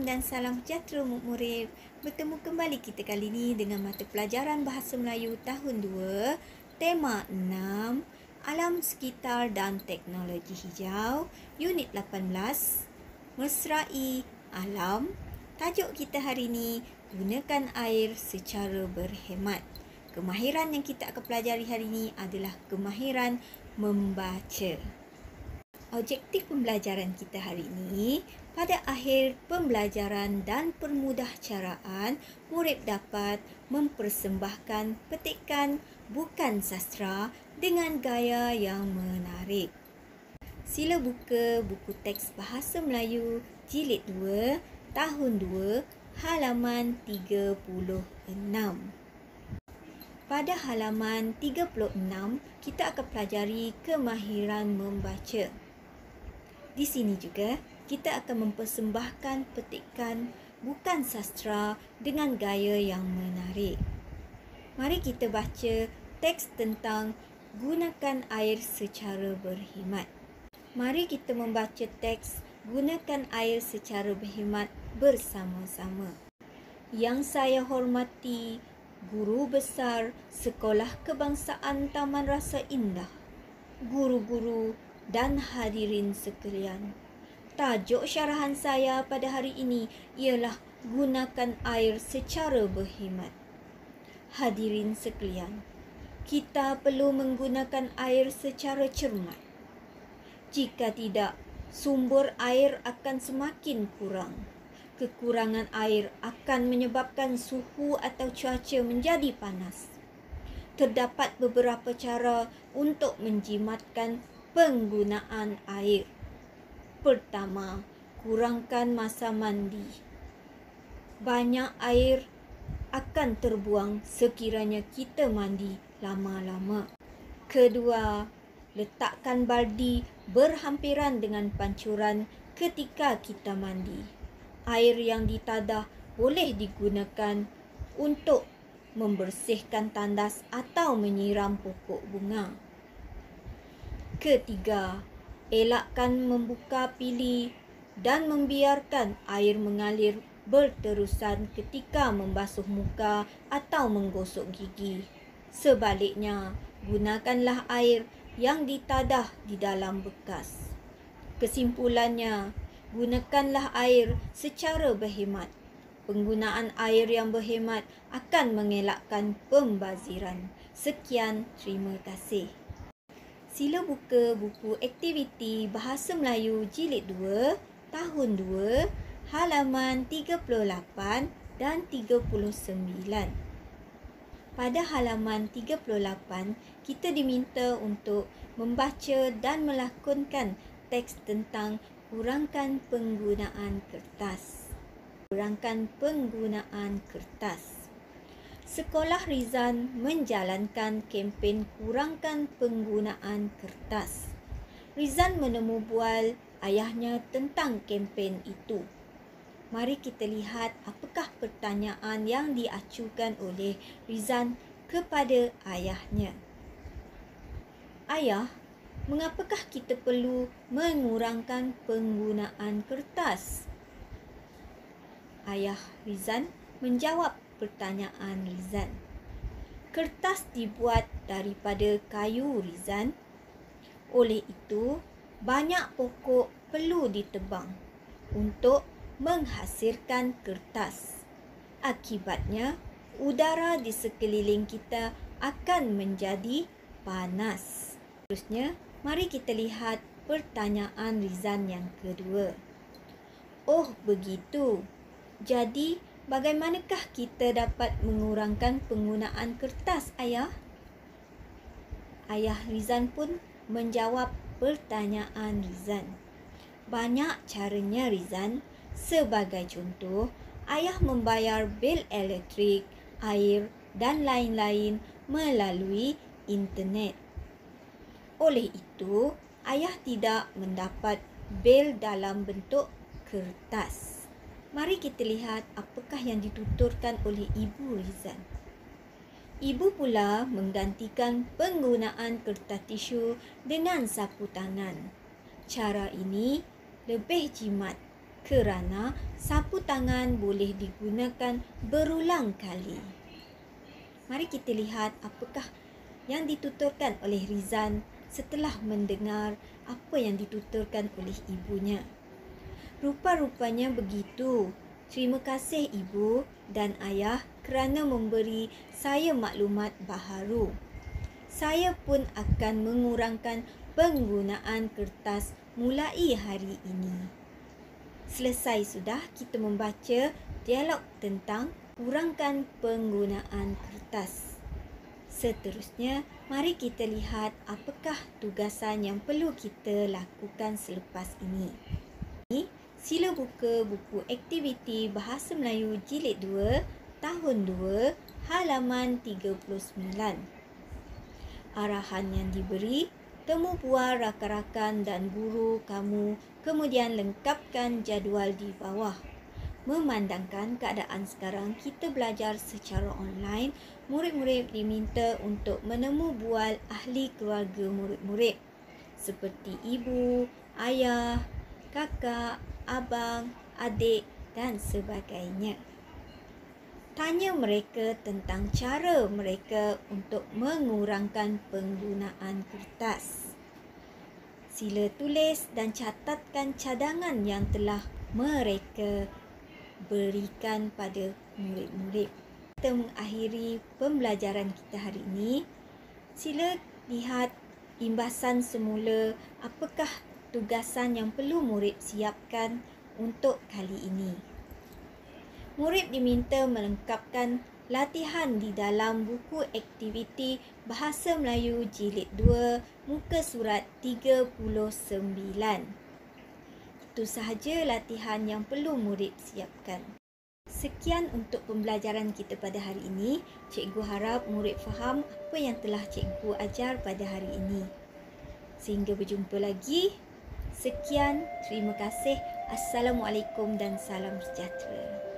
dan salam sejahtera murid. Bertemu kembali kita kali ini dengan mata pelajaran Bahasa Melayu tahun 2, tema 6, Alam Sekitar dan Teknologi Hijau, unit 18, Mesrai Alam. Tajuk kita hari ini, gunakan air secara berhemat. Kemahiran yang kita akan pelajari hari ini adalah kemahiran membaca. Objektif pembelajaran kita hari ini, pada akhir pembelajaran dan permudahcaraan, murid dapat mempersembahkan petikan bukan sastra dengan gaya yang menarik. Sila buka buku teks Bahasa Melayu Jilid 2, tahun 2, halaman 36. Pada halaman 36, kita akan pelajari kemahiran membaca. Di sini juga, kita akan mempersembahkan petikan bukan sastra dengan gaya yang menarik. Mari kita baca teks tentang gunakan air secara berhemat. Mari kita membaca teks gunakan air secara berhemat bersama-sama. Yang saya hormati, Guru Besar Sekolah Kebangsaan Taman Rasa Indah, guru-guru dan hadirin sekalian. Tajuk syarahan saya pada hari ini ialah gunakan air secara berhemat. Hadirin sekalian, kita perlu menggunakan air secara cermat. Jika tidak, sumber air akan semakin kurang. Kekurangan air akan menyebabkan suhu atau cuaca menjadi panas. Terdapat beberapa cara untuk menjimatkan penggunaan air. Pertama, kurangkan masa mandi. Banyak air akan terbuang sekiranya kita mandi lama-lama. Kedua, letakkan baldi berhampiran dengan pancuran ketika kita mandi. Air yang ditadah boleh digunakan untuk membersihkan tandas atau menyiram pokok bunga. Ketiga, elakkan membuka pili dan membiarkan air mengalir berterusan ketika membasuh muka atau menggosok gigi. Sebaliknya, gunakanlah air yang ditadah di dalam bekas. Kesimpulannya, gunakanlah air secara berhemat. Penggunaan air yang berhemat akan mengelakkan pembaziran. Sekian, terima kasih. Sila buka buku aktiviti Bahasa Melayu Jilid 2, tahun 2, halaman 38 dan 39. Pada halaman 38, kita diminta untuk membaca dan melakonkan teks tentang kurangkan penggunaan kertas. Kurangkan penggunaan kertas. Sekolah Rizan menjalankan kempen kurangkan penggunaan kertas. Rizan menemu bual ayahnya tentang kempen itu. Mari kita lihat apakah pertanyaan yang diacukan oleh Rizan kepada ayahnya. Ayah, mengapakah kita perlu mengurangkan penggunaan kertas? Ayah Rizan menjawab pertanyaan Rizan. Kertas dibuat daripada kayu Rizan. Oleh itu, banyak pokok perlu ditebang untuk menghasilkan kertas. Akibatnya, udara di sekeliling kita akan menjadi panas. Seterusnya, mari kita lihat pertanyaan Rizan yang kedua. Oh, begitu. Jadi, bagaimanakah kita dapat mengurangkan penggunaan kertas, ayah? Ayah Rizan pun menjawab pertanyaan Rizan. Banyak caranya, Rizan. Sebagai contoh, ayah membayar bil elektrik, air dan lain-lain melalui internet. Oleh itu, ayah tidak mendapat bil dalam bentuk kertas. Mari kita lihat apakah yang dituturkan oleh Ibu Rizan. Ibu pula menggantikan penggunaan kertas tisu dengan sapu tangan. Cara ini lebih jimat kerana sapu tangan boleh digunakan berulang kali. Mari kita lihat apakah yang dituturkan oleh Rizan setelah mendengar apa yang dituturkan oleh ibunya. Rupa-rupanya begitu. Terima kasih ibu dan ayah kerana memberi saya maklumat baharu. Saya pun akan mengurangkan penggunaan kertas mulai hari ini. Selesai sudah kita membaca dialog tentang kurangkan penggunaan kertas. Seterusnya, mari kita lihat apakah tugasan yang perlu kita lakukan selepas ini. Sila buka buku aktiviti Bahasa Melayu Jilid 2, Tahun 2, halaman 39. Arahan yang diberi, temu puan rakan-rakan dan guru kamu, kemudian lengkapkan jadual di bawah. Memandangkan keadaan sekarang kita belajar secara online, murid-murid diminta untuk menemu bual ahli keluarga murid-murid seperti ibu, ayah, kakak, abang, adik dan sebagainya. Tanya mereka tentang cara mereka untuk mengurangkan penggunaan kertas. Sila tulis dan catatkan cadangan yang telah mereka berikan pada murid-murid. Kita mengakhiri pembelajaran kita hari ini. Sila lihat imbasan semula apakah tugasan yang perlu murid siapkan untuk kali ini. Murid diminta melengkapkan latihan di dalam buku aktiviti Bahasa Melayu Jilid 2, muka surat 39. Itu sahaja latihan yang perlu murid siapkan. Sekian untuk pembelajaran kita pada hari ini. Cikgu harap murid faham apa yang telah cikgu ajar pada hari ini. Sehingga berjumpa lagi. Sekian, terima kasih. Assalamualaikum dan salam sejahtera.